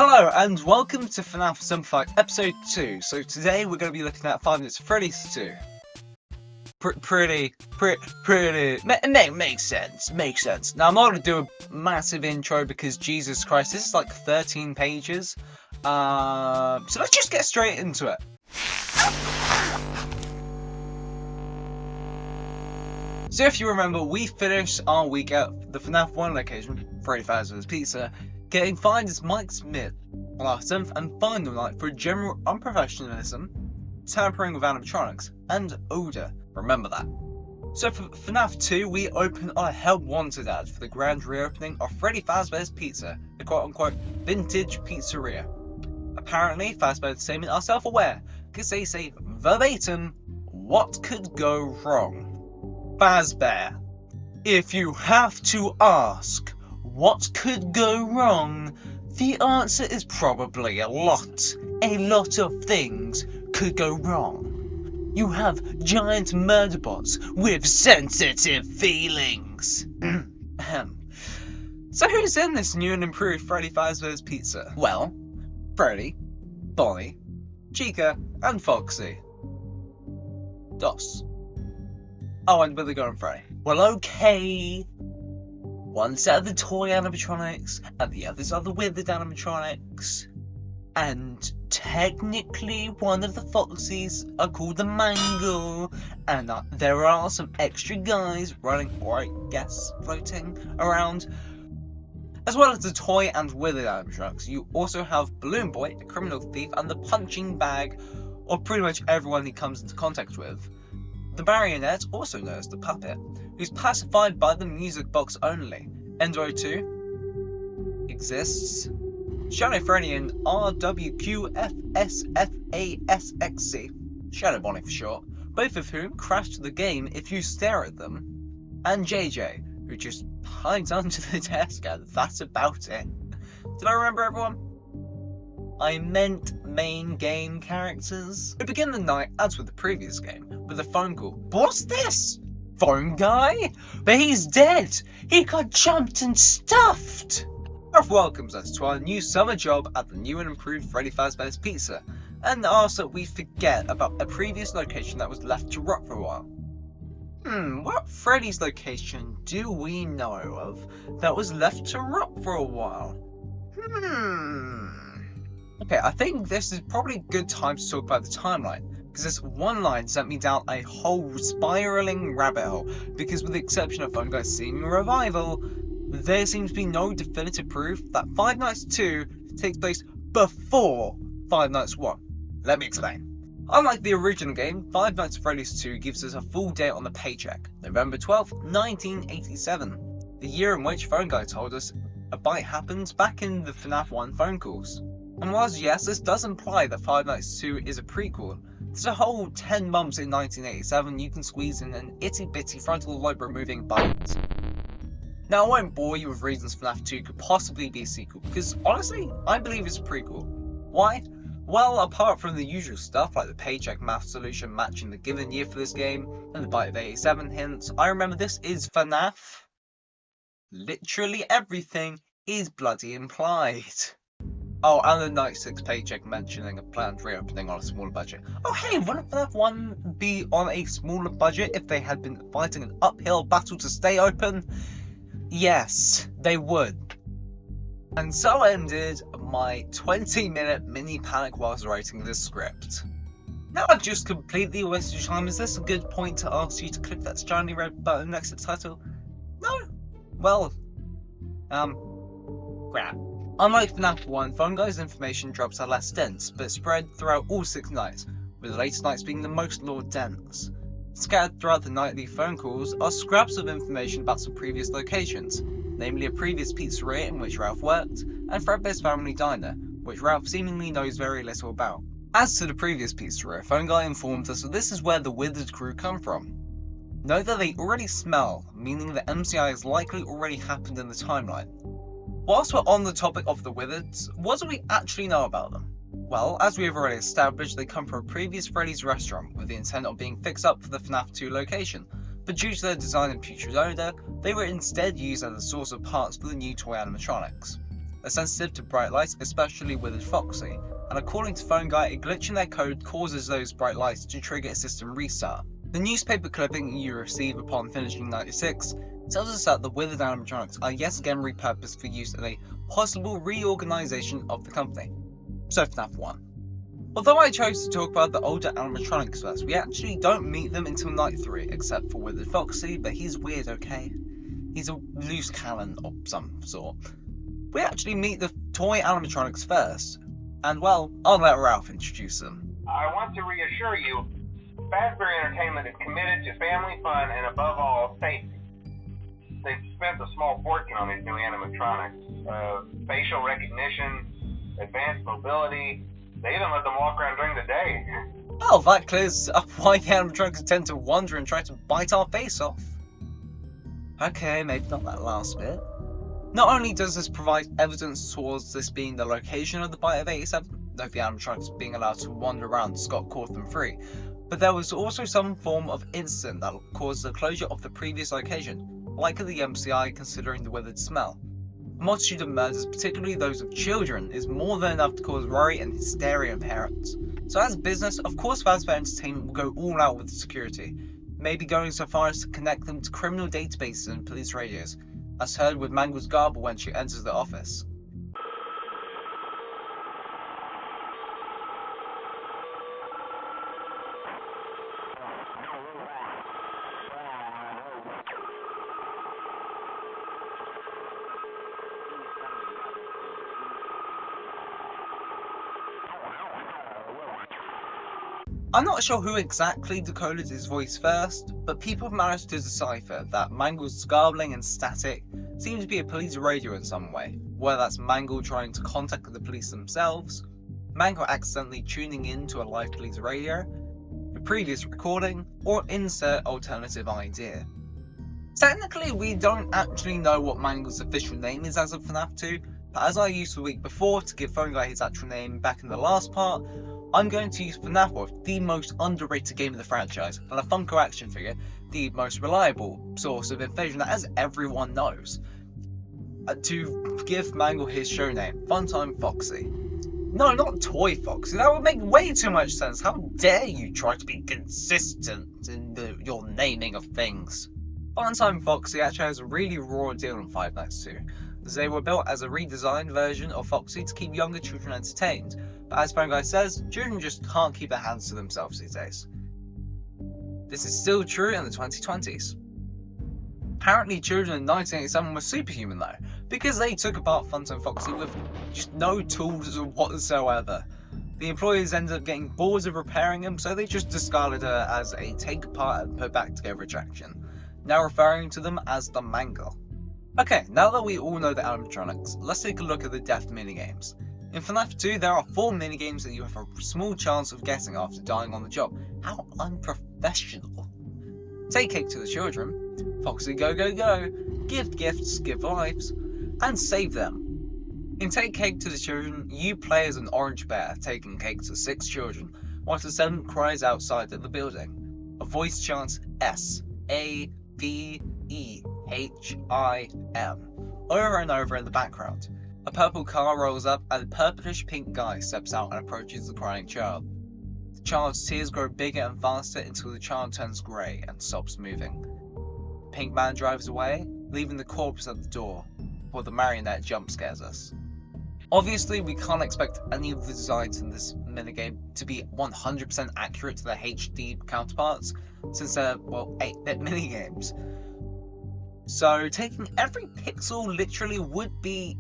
Hello and welcome to FNAF Simplified episode 2. So today we're going to be looking at Five Nights at Freddy's 2. Makes sense. Now I'm not going to do a massive intro because Jesus Christ, this is like 13 pages. So let's just get straight into it. So if you remember, we finished our week at the FNAF 1 location, Freddy Fazbear's Pizza, getting fined as Mike Smith on our 7th and final night for general unprofessionalism, tampering with animatronics, and odour. Remember that. So for FNAF 2, we open our Help Wanted ad for the grand reopening of Freddy Fazbear's Pizza, the quote-unquote vintage pizzeria. Apparently, Fazbear Entertainment are self-aware, because they say verbatim, what could go wrong? Fazbear, if you have to ask, what could go wrong? The answer is probably a lot. A lot of things could go wrong. You have giant murder bots with sensitive feelings. So who's in this new and improved Freddy Fazbear's Pizza? Well, Freddy, Bonnie, Chica, and Foxy. Dos. Oh, and Billy Gunn and Freddy. Well, okay. One set of the toy animatronics, and the others are the withered animatronics. And technically, one of the Foxies are called the Mangle, and there are some extra guys running, or I guess floating around. As well as the toy and withered animatronics, you also have Balloon Boy, the criminal thief, and the punching bag of pretty much everyone he comes into contact with. The marionette, also known as the puppet, who's pacified by the music box only. Endo 2 exists. Shadow Freddy and RWQFSFASXC, Shadow Bonnie for short, both of whom crash the game if you stare at them. And JJ, who just hides under the desk, and that's about it. Did I remember everyone? I meant main game characters. We begin the night, as with the previous game, with a phone call. What's this? Phone guy? But he's dead! He got jumped and stuffed! Ralph welcomes us to our new summer job at the new and improved Freddy Fazbear's Pizza, and asks that we forget about a previous location that was left to rot for a while. What Freddy's location do we know of that was left to rot for a while? Okay, I think this is probably a good time to talk about the timeline, because this one line sent me down a whole spiraling rabbit hole, because with the exception of Phone Guy's seeming revival, there seems to be no definitive proof that Five Nights 2 takes place before Five Nights 1. Let me explain. Unlike the original game, Five Nights at Freddy's 2 gives us a full date on the paycheck, November 12th, 1987, the year in which Phone Guy told us a bite happened back in the FNAF 1 phone calls. And whilst yes, this does imply that Five Nights 2 is a prequel, there's a whole 10 months in 1987 you can squeeze in an itty-bitty frontal lobe removing bite. Now I won't bore you with reasons FNAF 2 could possibly be a sequel, because honestly, I believe it's a prequel. Why? Well, apart from the usual stuff like the paycheck math solution matching the given year for this game, and the bite of 87 hints, I remember this is FNAF. Literally everything is bloody implied. Oh, and the Night 6 paycheck mentioning a planned reopening on a smaller budget. Oh hey, wouldn't FNAF 1 be on a smaller budget if they had been fighting an uphill battle to stay open? Yes, they would. And so ended my 20-minute mini panic whilst writing this script. Now I've just completely wasted your time. Is this a good point to ask you to click that shiny red button next to the title? No? Well, crap. Unlike FNAF 1, Phone Guy's information drops are less dense, but spread throughout all 6 nights, with the latest nights being the most more dense. Scattered throughout the nightly phone calls are scraps of information about some previous locations, namely a previous pizzeria in which Ralph worked, and Fredbear's family diner, which Ralph seemingly knows very little about. As to the previous pizzeria, Phone Guy informs us that this is where the Withered crew come from. Note that they already smell, meaning that MCI has likely already happened in the timeline. Whilst we're on the topic of the Withereds, what do we actually know about them? Well, as we have already established, they come from a previous Freddy's restaurant with the intent of being fixed up for the FNAF 2 location, but due to their design and putrid odour, they were instead used as a source of parts for the new toy animatronics. They're sensitive to bright lights, especially Withered Foxy, and according to Phone Guy, a glitch in their code causes those bright lights to trigger a system restart. The newspaper clipping you receive upon finishing 96 tells us that the withered animatronics are yet again repurposed for use in a possible reorganization of the company. So FNAF 1. Although I chose to talk about the older animatronics first, we actually don't meet them until night 3, except for Withered Foxy, but he's weird, okay? He's a loose cannon of some sort. We actually meet the toy animatronics first, and well, I'll let Ralph introduce them. I want to reassure you, Fredbear Entertainment is committed to family fun and above all, safety. They've spent a small fortune on these new animatronics. Facial recognition, advanced mobility, they even let them walk around during the day. Well, that clears up why the animatronics tend to wander and try to bite our face off. Okay, maybe not that last bit. Not only does this provide evidence towards this being the location of the bite of 87, though the animatronics being allowed to wander around Scott caught them free, but there was also some form of incident that caused the closure of the previous location, like the MCI considering the withered smell. A multitude of murders, particularly those of children, is more than enough to cause worry and hysteria in parents. So as a business, of course Fredbear Entertainment will go all out with security, maybe going so far as to connect them to criminal databases and police radios, as heard with Mangle's garble when she enters the office. I'm not sure who exactly decoded his voice first, but people have managed to decipher that Mangle's garbling and static seem to be a police radio in some way, whether that's Mangle trying to contact the police themselves, Mangle accidentally tuning in to a live police radio, the previous recording, or insert alternative idea. Technically, we don't actually know what Mangle's official name is as of FNAF 2, but as I used the week before to give Phone Guy his actual name back in the last part, I'm going to use FNAF World, the most underrated game of the franchise, and a Funko action figure, the most reliable source of information that as everyone knows, to give Mangle his show name, Funtime Foxy. No, not Toy Foxy, that would make way too much sense. How dare you try to be consistent in your naming of things. Funtime Foxy actually has a really raw deal on Five Nights 2, as they were built as a redesigned version of Foxy to keep younger children entertained. But as Phone Guy says, children just can't keep their hands to themselves these days. This is still true in the 2020s. Apparently children in 1987 were superhuman though, because they took apart Funtime Foxy with just no tools whatsoever. The employees ended up getting bored of repairing him, so they just discarded her as a take apart and put back together attraction, now referring to them as the Mangle. Okay, now that we all know the animatronics, let's take a look at the death minigames. In FNAF 2, there are 4 minigames that you have a small chance of getting after dying on the job. How unprofessional. Take cake to the children, Foxy go go go, give gifts, give lives, and save them. In Take Cake to the Children, you play as an orange bear taking cake to 6 children, whilst the 7th cries outside of the building. A voice chants S-A-V-E-H-I-M over and over in the background. A purple car rolls up and a purplish pink guy steps out and approaches the crying child. The child's tears grow bigger and faster until the child turns grey and stops moving. The pink man drives away, leaving the corpse at the door, before the marionette jump scares us. Obviously, we can't expect any of the designs in this minigame to be 100% accurate to their HD counterparts, since they're, well, 8-bit minigames. So taking every pixel literally would be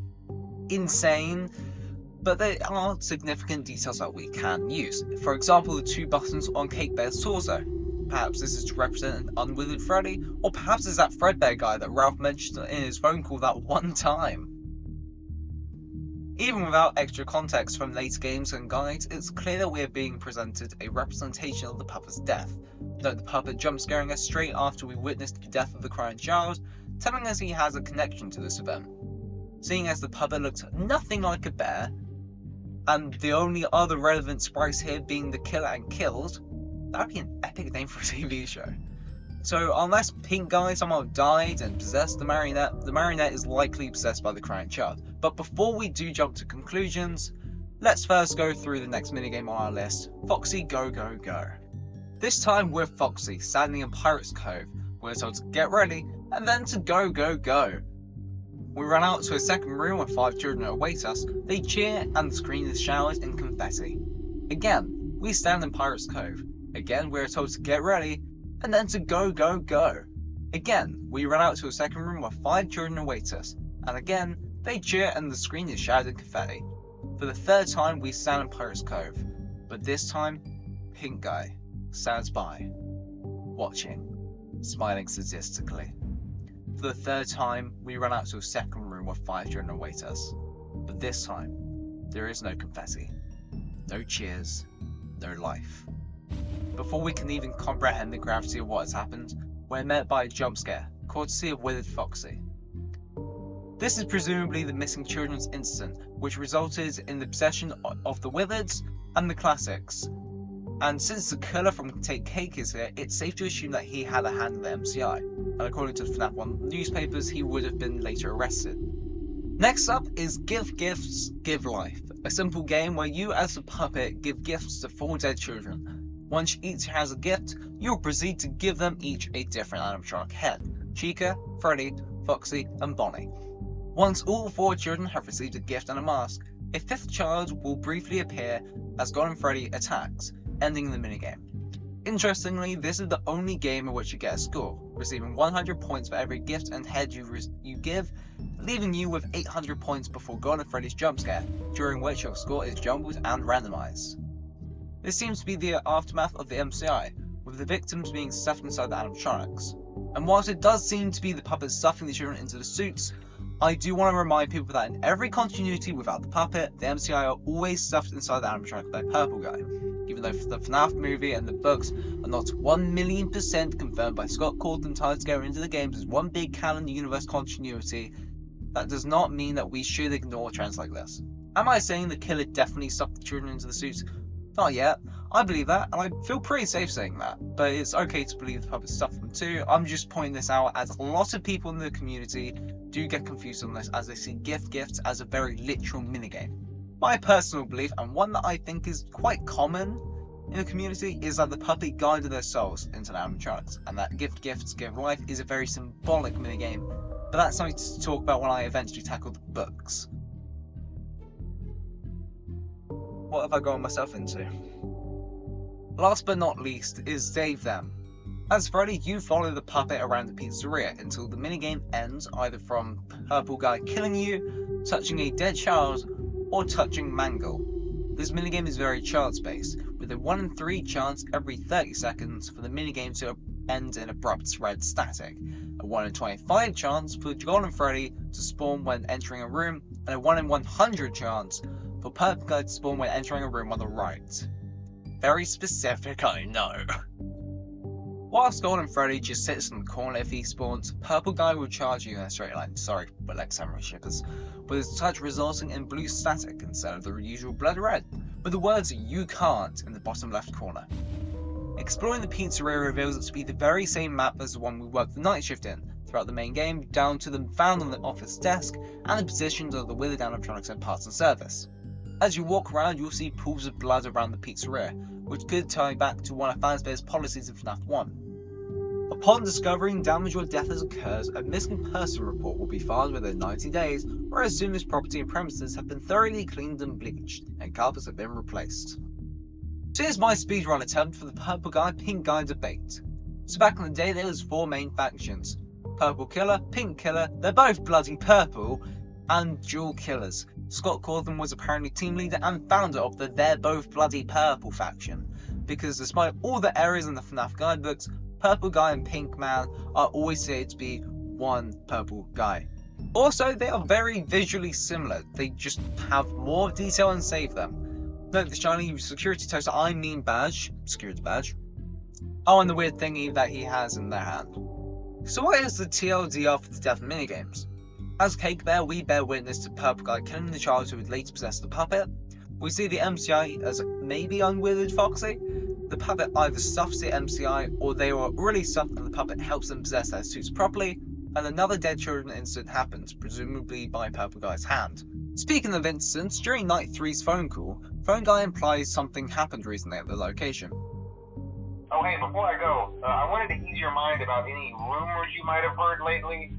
insane, but there are significant details that we can use. For example, the 2 buttons on Cake Bear's torso. Perhaps this is to represent an unwithered Freddy, or perhaps it's that Fredbear guy that Ralph mentioned in his phone call that one time. Even without extra context from later games and guides, it's clear that we are being presented a representation of the puppet's death. Note the puppet jump scaring us straight after we witnessed the death of the crying child, telling us he has a connection to this event. Seeing as the puppet looked nothing like a bear, and the only other relevant sprites here being the killer and killed, that would be an epic name for a TV show. So unless Pink Guy somehow died and possessed the marionette is likely possessed by the crying child. But before we do jump to conclusions, let's first go through the next minigame on our list, Foxy Go Go Go. This time with Foxy standing in Pirate's Cove, we're told to get ready and then to go go go. We run out to a second room where 5 children await us, they cheer and the screen is showered in confetti. Again, we stand in Pirate's Cove. Again, we're told to get ready and then to go go go. Again, we run out to a second room where 5 children await us, and again, they cheer and the screen is showered in confetti. For the third time, we stand in Pirate's Cove, but this time, Pink Guy stands by, watching, smiling sadistically. For the third time, we run out to a second room where 5 children await us, but this time, there is no confetti, no cheers, no life. Before we can even comprehend the gravity of what has happened, we're met by a jump scare, courtesy of Withered Foxy. This is presumably the missing children's incident, which resulted in the possession of the Withers and the Classics. And since the killer from Take Cake is here, it's safe to assume that he had a hand in the MCI, and according to the FNAF 1 newspapers, he would have been later arrested. Next up is Give Gifts, Give Life, a simple game where you as a puppet give gifts to 4 dead children. Once each has a gift, you'll proceed to give them each a different animatronic head, Chica, Freddy, Foxy, and Bonnie. Once all 4 children have received a gift and a mask, a 5th child will briefly appear as Golden Freddy attacks, ending the minigame. Interestingly, this is the only game in which you get a score, receiving 100 points for every gift and head you give, leaving you with 800 points before Golden Freddy's jump scare, during which your score is jumbled and randomized. This seems to be the aftermath of the MCI, with the victims being stuffed inside the animatronics. And whilst it does seem to be the puppets stuffing the children into the suits, I do want to remind people that in every continuity without the puppet, the MCI are always stuffed inside the animatronic by Purple Guy. Even though the FNAF movie and the books are not 1,000,000% confirmed by Scott Cawthon tied together into the games as one big canon universe continuity, that does not mean that we should ignore trends like this. Am I saying the killer definitely stuffed the children into the suits? Not yet. I believe that, and I feel pretty safe saying that, but it's okay to believe the puppets stuffed them too. I'm just pointing this out as a lot of people in the community do get confused on this as they see gifts as a very literal minigame. My personal belief, and one that I think is quite common in the community, is that the puppet guided their souls into the animatronics, and that gifts give life is a very symbolic minigame, but that's something to talk about when I eventually tackle the books. What have I gotten myself into? Last but not least is Save Them. As Freddy, you follow the puppet around the pizzeria until the minigame ends either from Purple Guy killing you, touching a dead child, or touching Mangle. This minigame is very chance-based, with a 1 in 3 chance every 30 seconds for the minigame to end in abrupt red static, a 1 in 25 chance for Golden Freddy to spawn when entering a room, and a 1 in 100 chance for Purple Guy to spawn when entering a room on the right. Very specific, I know. Whilst Golden Freddy just sits in the corner if he spawns, Purple Guy will charge you in a straight line, sorry, but like samurai shippers, with his touch resulting in blue static instead of the usual blood red, with the words "you can't" in the bottom left corner. Exploring the pizzeria reveals it to be the very same map as the one we worked the night shift in, throughout the main game, down to them found on the office desk, and the positions of the withered animatronics and parts and service. As you walk around, you'll see pools of blood around the pizzeria, which could tie back to one of Fazbear's policies in FNAF 1. Upon discovering damage or death has occurred, a missing person report will be filed within 90 days, or as soon as property and premises have been thoroughly cleaned and bleached, and carpets have been replaced. So here's my speedrun attempt for the Purple Guy, Pink Guy debate. So back in the day there was 4 main factions. Purple Killer, Pink Killer, they're both bloody purple, and Dual Killers. Scott Cawthon was apparently team leader and founder of the They're Both Bloody Purple faction, because despite all the errors in the FNAF guidebooks, Purple Guy and Pink Man are always said to be one purple guy. Also, they are very visually similar, they just have more detail and Save Them. Note the shiny security toaster security badge. Oh, and the weird thingy that he has in their hand. So what is the TLDR for the death minigames? As Cake Bear, we bear witness to Purple Guy killing the child who would later possess the puppet. We see the MCI as maybe unwithered Foxy, the puppet either stuffs the MCI or they were already stuffed and the puppet helps them possess their suits properly, and another dead children incident happens, presumably by Purple Guy's hand. Speaking of incidents, during Night 3's phone call, Phone Guy implies something happened recently at the location. Oh hey, before I go, I wanted to ease your mind about any rumors you might have heard lately.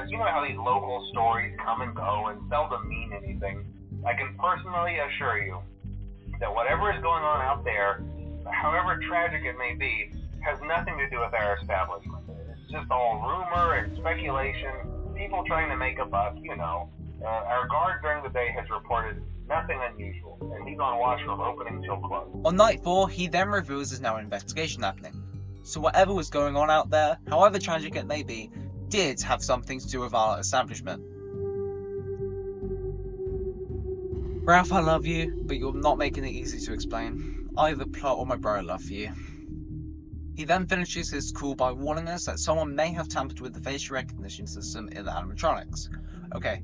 You know how these local stories come and go and seldom mean anything. I can personally assure you that whatever is going on out there, however tragic it may be, has nothing to do with our establishment. It's just all rumor and speculation, people trying to make a buck, you know. Our guard during the day has reported nothing unusual, and he's on watch from opening till close. On Night 4, he then reveals there's now an investigation happening. So whatever was going on out there, however tragic it may be, did have something to do with our establishment. Ralph, I love you, but you're not making it easy to explain. Either plot or my bro love for you. He then finishes his call by warning us that someone may have tampered with the facial recognition system in the animatronics. Okay,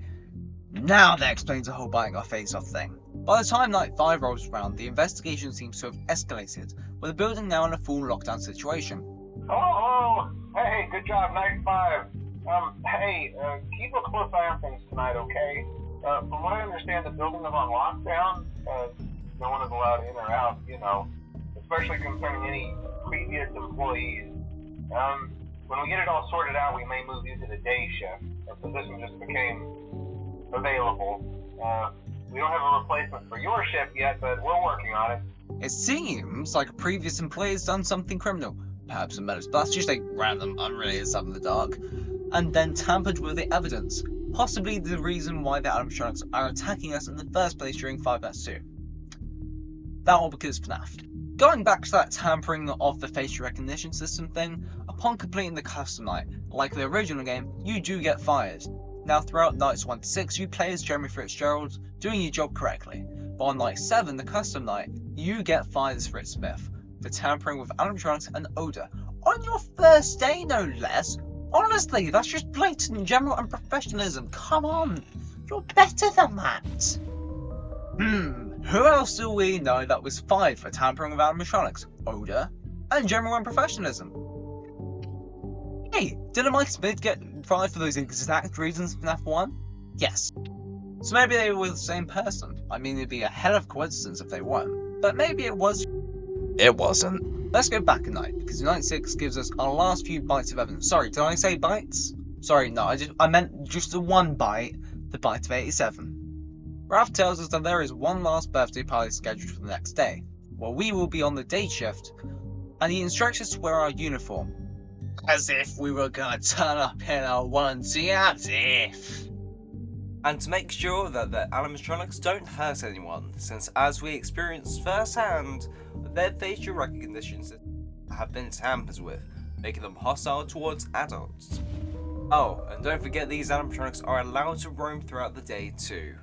now that explains the whole biting our face off thing. By the time Night 5 rolls around, the investigation seems to have escalated, with the building now in a full lockdown situation. Oh, hey, good job, Night 5. Keep a close eye on things tonight, okay? From what I understand, the building is on lockdown. No one is allowed in or out, you know, especially concerning any previous employees. When we get it all sorted out, we may move you to the day shift. A position just became available. We don't have a replacement for your shift yet, but we're working on it. It seems like a previous employee has done something criminal, perhaps a murderous blast, just like random, unrelated stuff in the dark, and then tampered with the evidence, possibly the reason why the animatronics are attacking us in the first place during Five Nights 2. That all because FNAF. Going back to that tampering of the facial recognition system thing, upon completing the custom night, like the original game, you do get fired. Now throughout nights 1 to 6, you play as Jeremy Fitzgerald, doing your job correctly, but on night 7, the custom night, you get fired as Fritz Smith, for tampering with animatronics and odor, on your first day no less. Honestly, that's just blatant general unprofessionalism, come on, you're better than that. Who else do we know that was fired for tampering with animatronics, odor, and general unprofessionalism? Hey, didn't Mike Smith get fired for those exact reasons in FNAF 1? Yes. So maybe they were the same person. I mean, it'd be a hell of a coincidence if they weren't. But maybe it was. It wasn't. Let's go back a night, because Night 6 gives us our last few bites of evidence. Sorry, did I say bites? Sorry, no, I meant just the one bite, the bite of 87. Ralph tells us that there is one last birthday party scheduled for the next day, while we will be on the day shift, and he instructs us to wear our uniform. As if we were gonna turn up in our onesie, as if. And to make sure that the animatronics don't hurt anyone, since as we experienced firsthand, their facial recognition systems have been tampered with, making them hostile towards adults. Oh, and don't forget these animatronics are allowed to roam throughout the day too.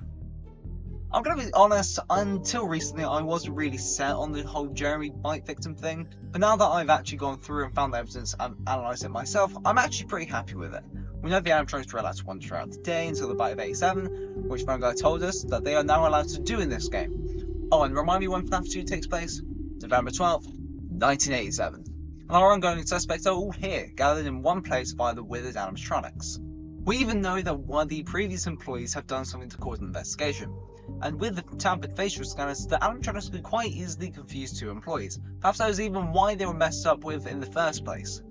I'm gonna be honest, until recently I wasn't really set on the whole Jeremy bite victim thing, but now that I've actually gone through and found the evidence and analysed it myself, I'm actually pretty happy with it. We know the animatronics are allowed to wander throughout the day until the bite of 87, which Phone Guy told us that they are now allowed to do in this game. Oh, and remind me when FNAF 2 takes place? November 12th, 1987. And our ongoing suspects are all here, gathered in one place via the withered animatronics. We even know that one of the previous employees have done something to cause an investigation. And with the tampered facial scanners, the animatronics could quite easily confuse two employees. Perhaps that was even why they were messed up with in the first place.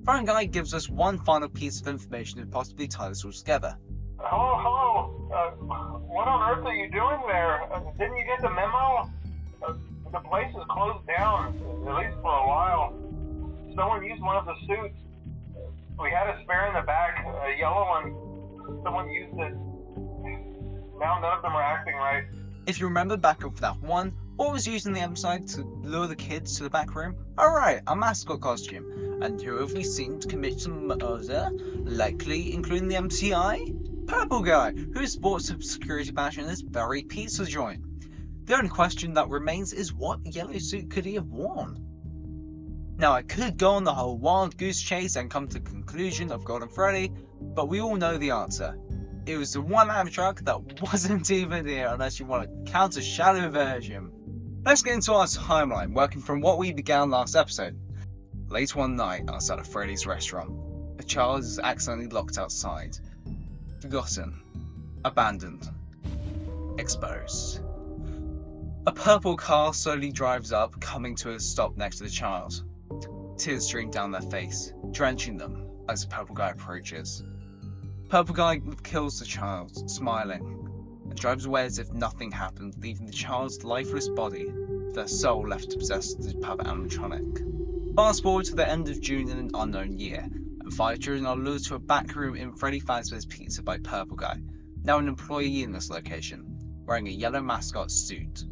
Phone Guy gives us one final piece of information to possibly tie this all together. Hello? What on earth are you doing there? Didn't you get the memo? The place is closed down, at least for a while. Someone used one of the suits. We had a spare in the back, a yellow one. Someone used it. Now none of them are acting right. If you remember back in FNAF 1, what was used in the episode to lure the kids to the back room? Alright, a mascot costume. And who have we seen to commit some murder? Likely including the MCI? Purple Guy, who sports a security badge in this very pizza joint. The only question that remains is what yellow suit could he have worn? Now I could go on the whole wild goose chase and come to the conclusion of Golden Freddy, but we all know the answer. It was the one animatronic that wasn't even here unless you want to count a shadow version. Let's get into our timeline, working from what we began last episode. Late one night outside of Freddy's restaurant, a child is accidentally locked outside. Forgotten. Abandoned. Exposed. A purple car slowly drives up, coming to a stop next to the child. Tears stream down their face, drenching them as the purple guy approaches. Purple guy kills the child, smiling, and drives away as if nothing happened, leaving the child's lifeless body, with their soul left to possess the puppet animatronic. Fast forward to the end of June in an unknown year, and 5 children are lured to a back room in Freddy Fazbear's Pizza by Purple Guy, now an employee in this location, wearing a yellow mascot suit.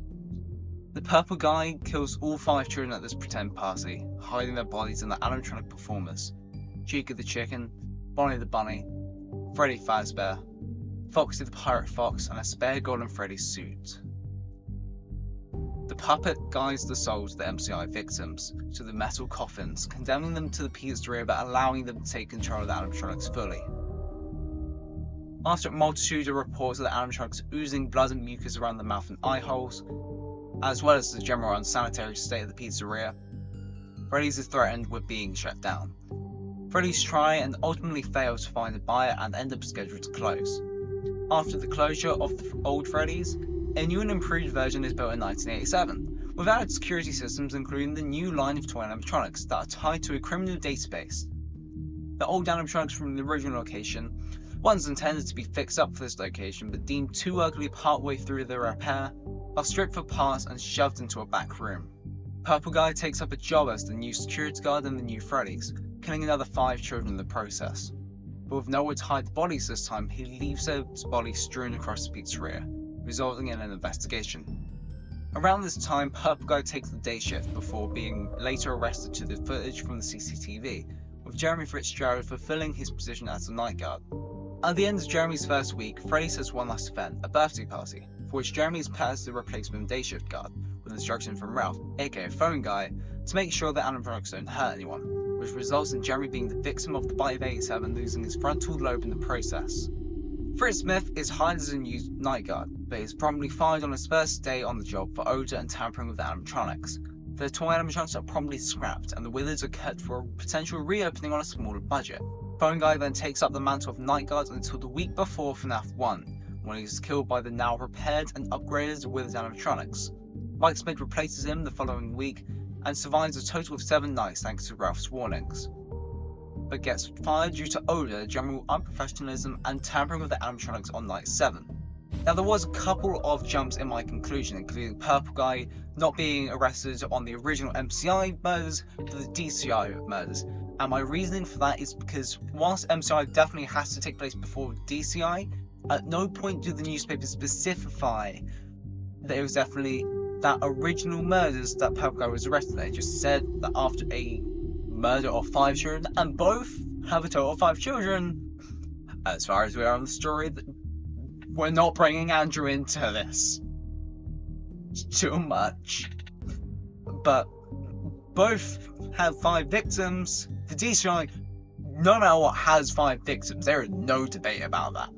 The Purple Guy kills all 5 children at this pretend party, hiding their bodies in the animatronic performers: Chica the Chicken, Bonnie the Bunny, Freddy Fazbear, Foxy the Pirate Fox, and a spare golden Freddy suit. The puppet guides the souls of the MCI victims to the metal coffins, condemning them to the pizzeria but allowing them to take control of the animatronics fully. After a multitude of reports of the animatronics oozing blood and mucus around the mouth and eye holes, as well as the general unsanitary state of the pizzeria, Freddy's is threatened with being shut down. Freddy's try and ultimately fail to find a buyer and end up scheduled to close. After the closure of the old Freddy's, a new and improved version is built in 1987, with added security systems including the new line of toy animatronics that are tied to a criminal database. The old animatronics from the original location, ones intended to be fixed up for this location but deemed too ugly partway through their repair, are stripped for parts and shoved into a back room. Purple Guy takes up a job as the new security guard in the new Freddy's, killing another 5 children in the process. But with nowhere to hide the bodies this time, he leaves their bodies strewn across the pizzeria, resulting in an investigation. Around this time, Purple Guy takes the day shift before being later arrested to the footage from the CCTV, with Jeremy Fitzgerald fulfilling his position as the night guard. At the end of Jeremy's first week, Freddy has one last event, a birthday party, for which Jeremy is paired as the replacement day shift guard, with instruction from Ralph, aka Phone Guy, to make sure that animatronics don't hurt anyone, which results in Jeremy being the victim of the bite of 87 and losing his frontal lobe in the process. Fritz Smith is hired as a new night guard, but is promptly fired on his first day on the job for odor and tampering with the animatronics. The toy animatronics are promptly scrapped, and the withers are kept for a potential reopening on a smaller budget. Phone Guy then takes up the mantle of night guard until the week before FNAF 1, when he is killed by the now repaired and upgraded withers animatronics. Mike Smith replaces him the following week, and survives a total of 7 nights thanks to Ralph's warnings, but gets fired due to odor, general unprofessionalism, and tampering with the animatronics on night 7. Now there was a couple of jumps in my conclusion, including Purple Guy not being arrested on the original MCI murders but the DCI murders, and my reasoning for that is because whilst MCI definitely has to take place before DCI, at no point do the newspapers specify that it was definitely that original murders that Purple Guy was arrested. They just said that after a murder of 5 children, and both have a total of 5 children. As far as we are on the story, we're not bringing Andrew into this. It's too much. But both have 5 victims. The DCI, no matter what, has 5 victims. There is no debate about that.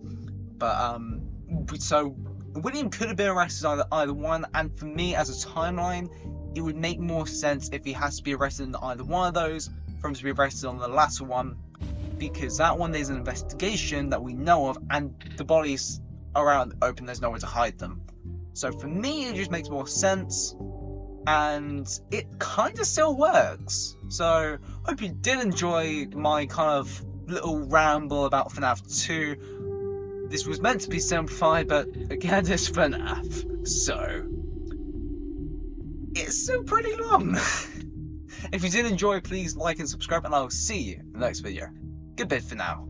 But so William could have been arrested on either one, and for me as a timeline, it would make more sense if he has to be arrested in either one of those for him to be arrested on the latter one, because that one there's an investigation that we know of and the bodies are out in the open, there's nowhere to hide them. So for me it just makes more sense, and it kind of still works. So I hope you did enjoy my kind of little ramble about FNAF 2. This was meant to be simplified, but again, it's FNAF, so it's still pretty long. If you did enjoy, please like and subscribe, and I'll see you in the next video. Goodbye for now.